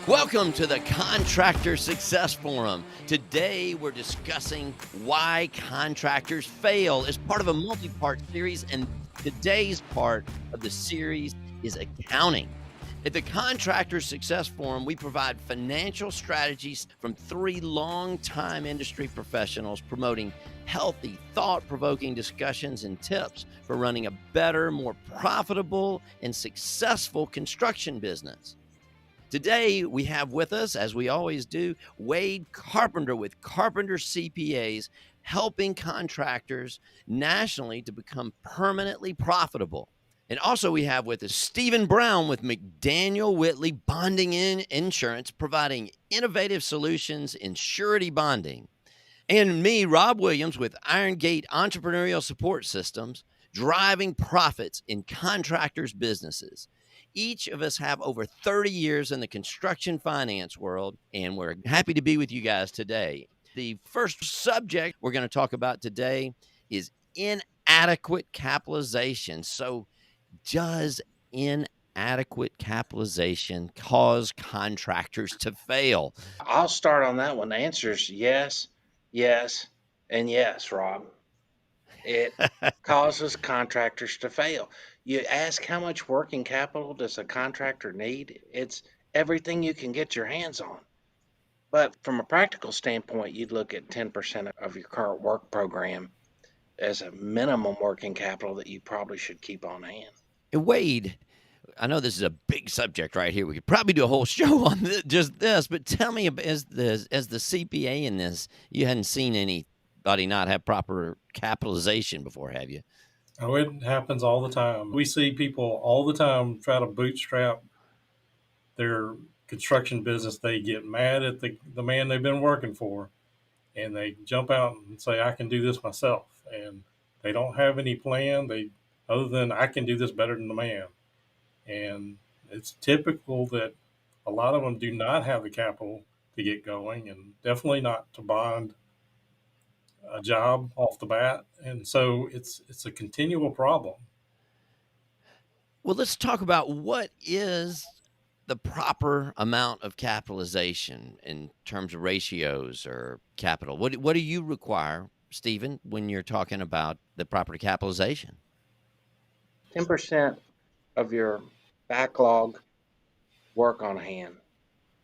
Welcome to the Contractor Success Forum. Today we're discussing why contractors fail as part of a multi-part series, and today's part of the series is accounting. At the Contractor Success Forum, we provide financial strategies from three longtime industry professionals promoting healthy, thought-provoking discussions and tips for running a better, more profitable, and successful construction business. Today, we have with us, as we always do, Wade Carpenter with Carpenter CPAs, helping contractors nationally to become permanently profitable. And also, we have with us Stephen Brown with McDaniel Whitley Bonding and Insurance, providing innovative solutions in surety bonding. And me, Rob Williams, with Iron Gate Entrepreneurial Support Systems, driving profits in contractors' businesses. Each of us have over 30 years in the construction finance world, and we're happy to be with you guys today. The first subject we're going to talk about today is inadequate capitalization. So, does inadequate capitalization cause contractors to fail? I'll start on that one. The answer is yes, yes, and yes, Rob. It causes contractors to fail. You ask how much working capital does a contractor need? It's everything you can get your hands on. But from a practical standpoint, you'd look at 10% of your current work program as a minimum working capital that you probably should keep on hand. Wade, I know this is a big subject right here. We could probably do a whole show on just this, but tell me, as the CPA in this, you hadn't seen anybody not have proper capitalization before, have you? Oh, it happens all the time. We see people all the time try to bootstrap their construction business. They get mad at the man they've been working for, and they jump out and say, I can do this myself. And they don't have any plan other than I can do this better than the man. And it's typical that a lot of them do not have the capital to get going, and definitely not to bond a job off the bat. And so it's a continual problem. Well, let's talk about what is the proper amount of capitalization in terms of ratios or capital. What do you require, Stephen, when you're talking about the proper capitalization? 10% of your backlog work on hand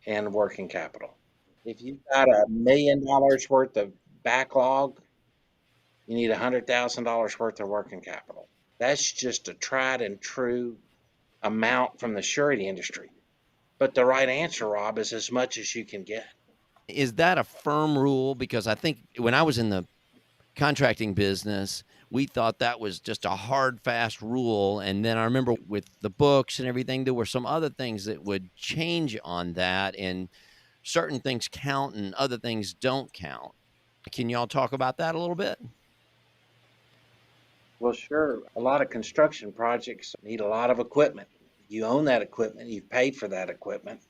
and working capital. If you've got $1 million worth of backlog, you need $100,000 worth of working capital. That's just a tried and true amount from the surety industry. But the right answer, Rob, is as much as you can get. Is that a firm rule? Because I think when I was in the contracting business, we thought that was just a hard, fast rule. And then I remember with the books and everything, there were some other things that would change on that, and certain things count and other things don't count. Can y'all talk about that a little bit? Well, sure. A lot of construction projects need a lot of equipment. You own that equipment, you've paid for that equipment.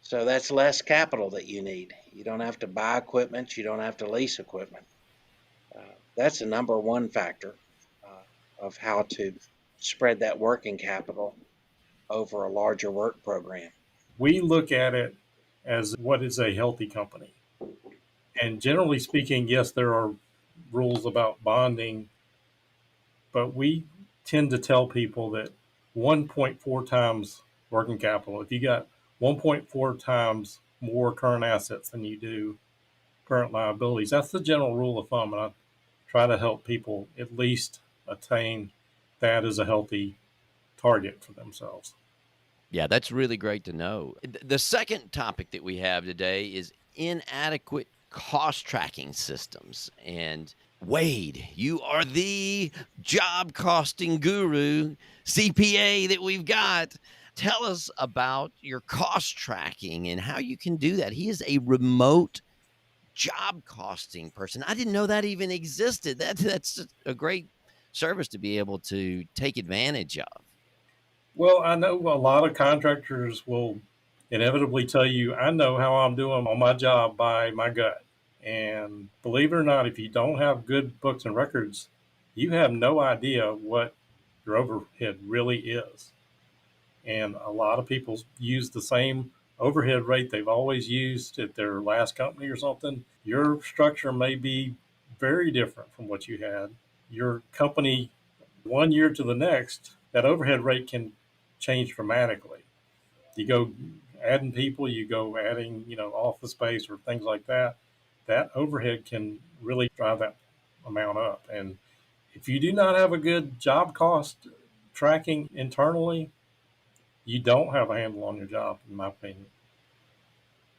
So that's less capital that you need. You don't have to buy equipment, you don't have to lease equipment. That's the number one factor of how to spread that working capital over a larger work program. We look at it as what is a healthy company. And generally speaking, yes, there are rules about bonding, but we tend to tell people that 1.4 times working capital, if you got 1.4 times more current assets than you do current liabilities, that's the general rule of thumb. And I try to help people at least attain that as a healthy target for themselves. Yeah, that's really great to know. The second topic that we have today is inadequate cost tracking systems. And Wade, you are the job costing guru, CPA that we've got. Tell us about your cost tracking and how you can do that. He is a remote job costing person. I didn't know that even existed. That's a great service to be able to take advantage of. Well, I know a lot of contractors will inevitably tell you, I know how I'm doing on my job by my gut. And believe it or not, if you don't have good books and records, you have no idea what your overhead really is. And a lot of people use the same overhead rate they've always used at their last company or something, your structure may be very different from what you had. Your company, 1 year to the next, that overhead rate can change dramatically. You go adding people, you go adding, office space or things like that. That overhead can really drive that amount up. And if you do not have a good job cost tracking internally, you don't have a handle on your job, in my opinion.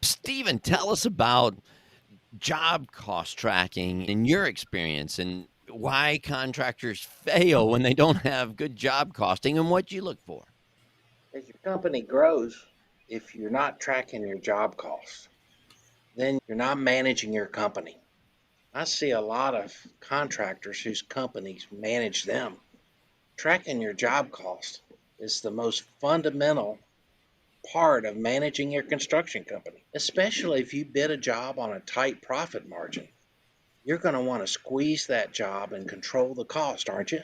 Stephen, tell us about job cost tracking in your experience and why contractors fail when they don't have good job costing and what you look for. As your company grows, if you're not tracking your job costs, then you're not managing your company. I see a lot of contractors whose companies manage them. Tracking your job cost is the most fundamental part of managing your construction company, especially if you bid a job on a tight profit margin. You're going to want to squeeze that job and control the cost, aren't you?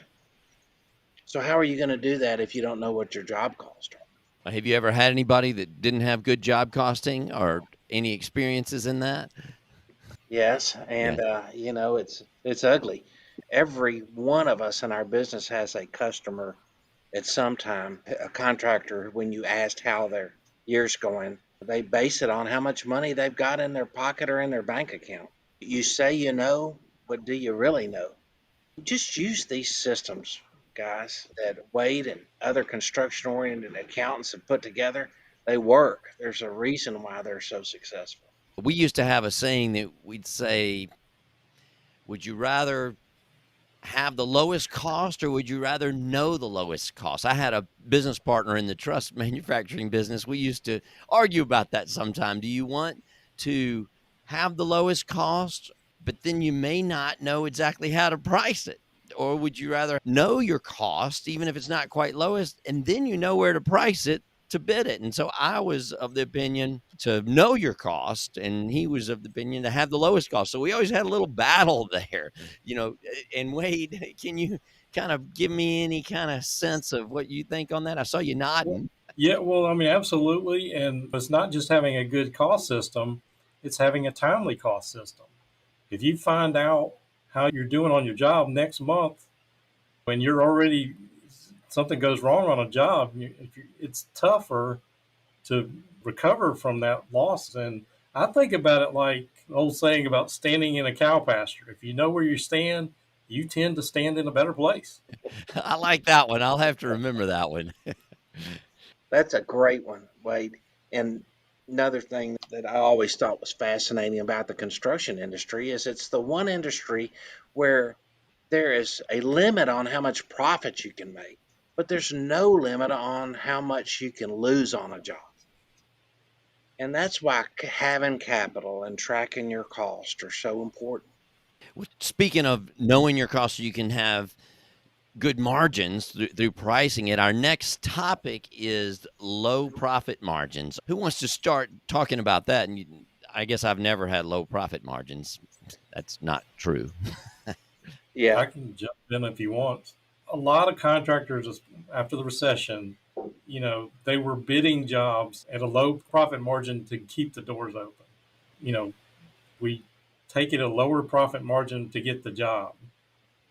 So, how are you going to do that if you don't know what your job costs are? Have you ever had anybody that didn't have good job costing or any experiences in that? Yes, Yeah. and it's ugly. Every one of us in our business has a customer at some time, a contractor. When you asked how their year's going, they base it on how much money they've got in their pocket or in their bank account. You say you know, but do you really know? Just use these systems, guys, that Wade and other construction oriented accountants have put together. They work. There's a reason why they're so successful. We used to have a saying that we'd say, would you rather have the lowest cost or would you rather know the lowest cost? I had a business partner in the truss manufacturing business. We used to argue about that sometime. Do you want to have the lowest cost, but then you may not know exactly how to price it? Or would you rather know your cost, even if it's not quite lowest, and then you know where to price it to bid it? And so I was of the opinion to know your cost, and he was of the opinion to have the lowest cost. So we always had a little battle there, you know. And Wade, can you kind of give me any kind of sense of what you think on that? I saw you Well, nodding. yeah, well, I mean, absolutely. And it's not just having a good cost system, it's having a timely cost system. If you find out how you're doing on your job next month, when you're already something goes wrong on a job, it's tougher to recover from that loss. And I think about it like the old saying about standing in a cow pasture. If you know where you stand, you tend to stand in a better place. I like that one. I'll have to remember that one. That's a great one, Wade. And another thing that I always thought was fascinating about the construction industry is it's the one industry where there is a limit on how much profit you can make, but there's no limit on how much you can lose on a job. And that's why having capital and tracking your costs are so important. Speaking of knowing your costs, so you can have good margins through pricing it. Our next topic is low profit margins. Who wants to start talking about that? And I guess I've never had low profit margins. That's not true. Yeah, I can jump in if you want. A lot of contractors after the recession, they were bidding jobs at a low profit margin to keep the doors open. You know, we take it a lower profit margin to get the job.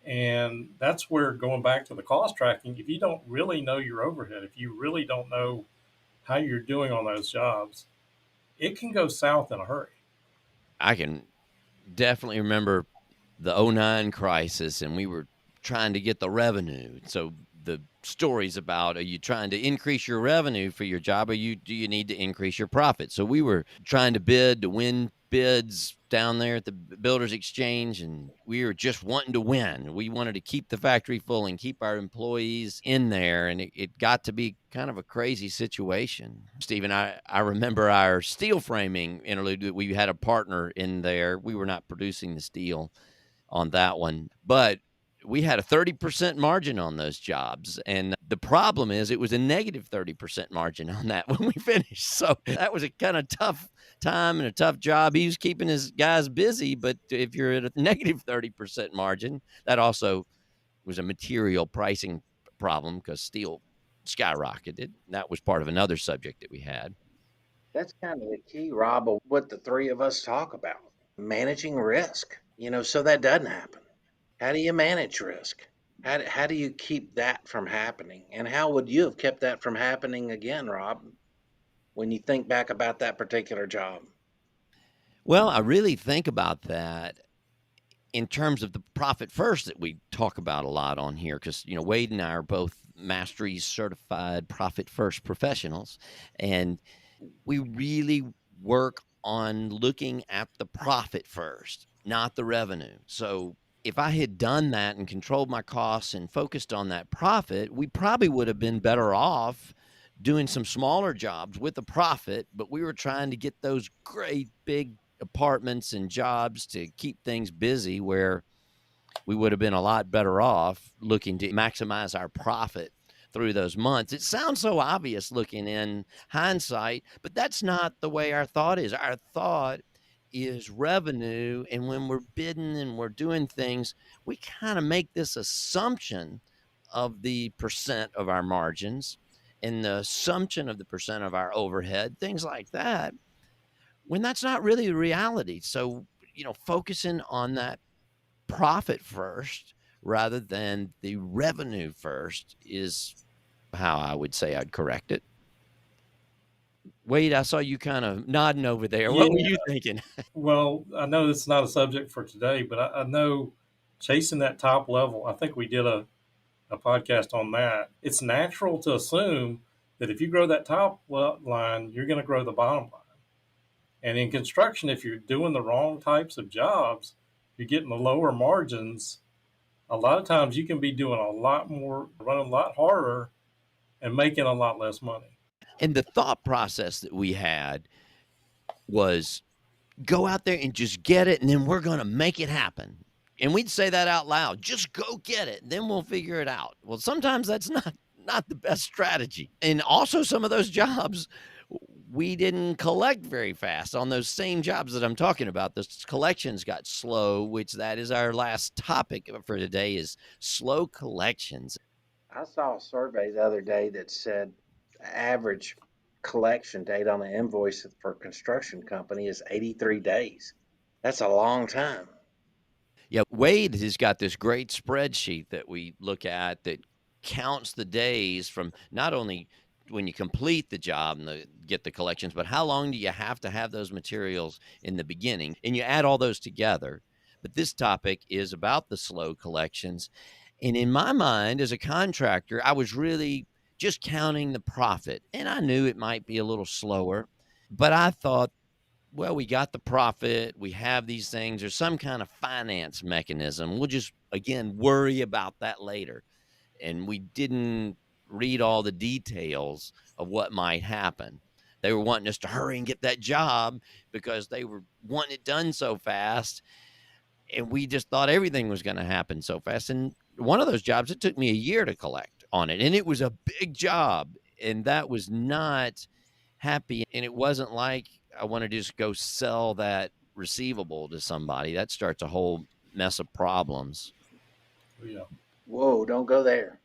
And that's where going back to the cost tracking, if you don't really know your overhead, if you really don't know how you're doing on those jobs, it can go south in a hurry. I can definitely remember the '09 crisis, and we were trying to get the revenue. So the stories about, are you trying to increase your revenue for your job, or do you need to increase your profit? So we were trying to bid to win bids down there at the builders exchange, and we were just wanting to win. We wanted to keep the factory full and keep our employees in there, and it got to be kind of a crazy situation. Stephen, I remember our steel framing interlude that we had a partner in there. We were not producing the steel on that one, but we had a 30% margin on those jobs. And the problem is it was a negative 30% margin on that when we finished. So that was a kind of tough time and a tough job. He was keeping his guys busy, but if you're at a negative 30% margin, that also was a material pricing problem because steel skyrocketed. That was part of another subject that we had. That's kind of the key, Rob, of what the three of us talk about, managing risk, so that doesn't happen. How do you manage risk? How do you keep that from happening? And how would you have kept that from happening again, Rob, when you think back about that particular job? Well, I really think about that in terms of the profit first that we talk about a lot on here because Wade and I are both mastery certified profit first professionals, and we really work on looking at the profit first, not the revenue. So if I had done that and controlled my costs and focused on that profit, we probably would have been better off doing some smaller jobs with a profit, but we were trying to get those great big apartments and jobs to keep things busy where we would have been a lot better off looking to maximize our profit through those months. It sounds so obvious looking in hindsight, but that's not the way our thought is. Our thought is revenue. And when we're bidding and we're doing things, we kind of make this assumption of the percent of our margins and the assumption of the percent of our overhead, things like that, when that's not really the reality. So, focusing on that profit first rather than the revenue first is how I would say I'd correct it. Wade, I saw you kind of nodding over there. Yeah. What were you thinking? Well, I know it's not a subject for today, but I know chasing that top level, I think we did a podcast on that. It's natural to assume that if you grow that top line, you're going to grow the bottom line. And in construction, if you're doing the wrong types of jobs, you're getting the lower margins. A lot of times you can be doing a lot more, running a lot harder, and making a lot less money. And the thought process that we had was go out there and just get it, and then we're going to make it happen. And we'd say that out loud, just go get it, then we'll figure it out. Well, sometimes that's not the best strategy. And also some of those jobs we didn't collect very fast on those same jobs that I'm talking about. The collections got slow, which that is our last topic for today is slow collections. I saw a survey the other day that said average collection date on an invoice for a construction company is 83 days. That's a long time. Yeah, Wade has got this great spreadsheet that we look at that counts the days from not only when you complete the job and get the collections, but how long do you have to have those materials in the beginning? And you add all those together. But this topic is about the slow collections. And in my mind, as a contractor, I was really just counting the profit. And I knew it might be a little slower, but I thought, well, we got the profit, we have these things, there's some kind of finance mechanism. We'll just, again, worry about that later. And we didn't read all the details of what might happen. They were wanting us to hurry and get that job because they were wanting it done so fast. And we just thought everything was going to happen so fast. And one of those jobs, it took me a year to collect on it. And it was a big job. And that was not happy. And it wasn't like I want to just go sell that receivable to somebody. That starts a whole mess of problems. Yeah. Whoa, don't go there.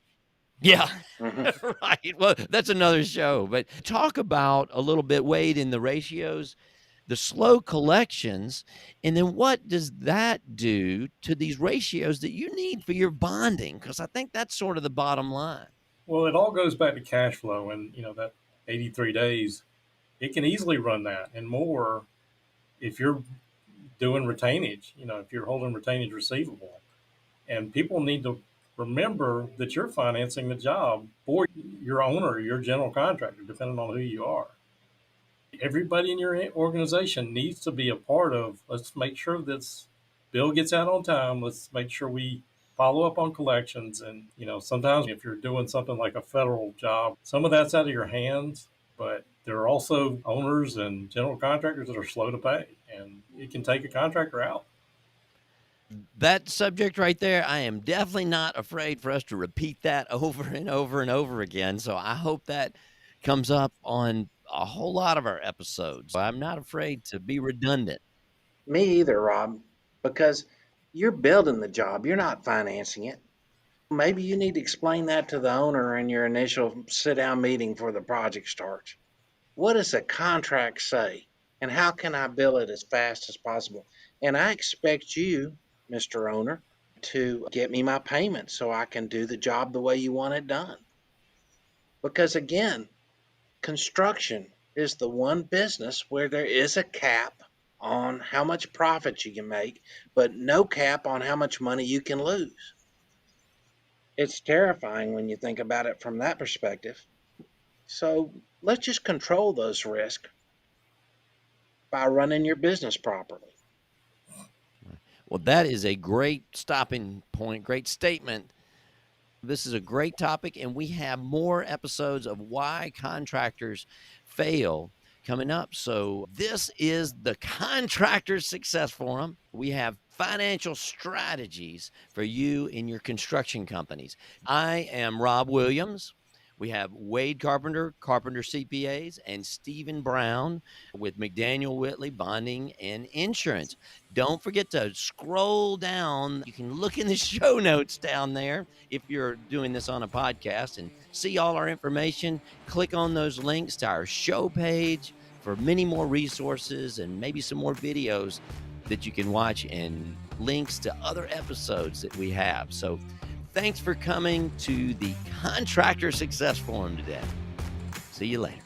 Yeah, Mhm. right. Well, that's another show. But talk about a little bit, Wade, in the ratios, the slow collections, and then what does that do to these ratios that you need for your bonding? Because I think that's sort of the bottom line. Well, it all goes back to cash flow, and that 83 days, it can easily run that and more if you're doing retainage. If you're holding retainage receivable, and people need to remember that you're financing the job for your owner, your general contractor, depending on who you are. Everybody in your organization needs to be a part of. Let's make sure this bill gets out on time. Let's make sure we follow up on collections. And sometimes if you're doing something like a federal job, some of that's out of your hands, but there are also owners and general contractors that are slow to pay, and it can take a contractor out. That subject right there, I am definitely not afraid for us to repeat that over and over and over again. So I hope that comes up on a whole lot of our episodes. I'm not afraid to be redundant. Me either, Rob, because you're building the job, you're not financing it. Maybe you need to explain that to the owner in your initial sit down meeting before the project starts. What does a contract say? And how can I bill it as fast as possible? And I expect you, Mr. Owner, to get me my payment so I can do the job the way you want it done. Because again, construction is the one business where there is a cap on how much profit you can make, but no cap on how much money you can lose. It's terrifying when you think about it from that perspective. So let's just control those risks by running your business properly. Well, that is a great stopping point, great statement. This is a great topic, and we have more episodes of why contractors fail coming up. So, this is the Contractor Success Forum. We have financial strategies for you in your construction companies. I am Rob Williams. We have Wade Carpenter, Carpenter CPAs, and Stephen Brown with McDaniel Whitley Bonding and Insurance. Don't forget to scroll down. You can look in the show notes down there if you're doing this on a podcast and see all our information. Click on those links to our show page for many more resources and maybe some more videos that you can watch and links to other episodes that we have. So thanks for coming to the Contractor Success Forum today. See you later.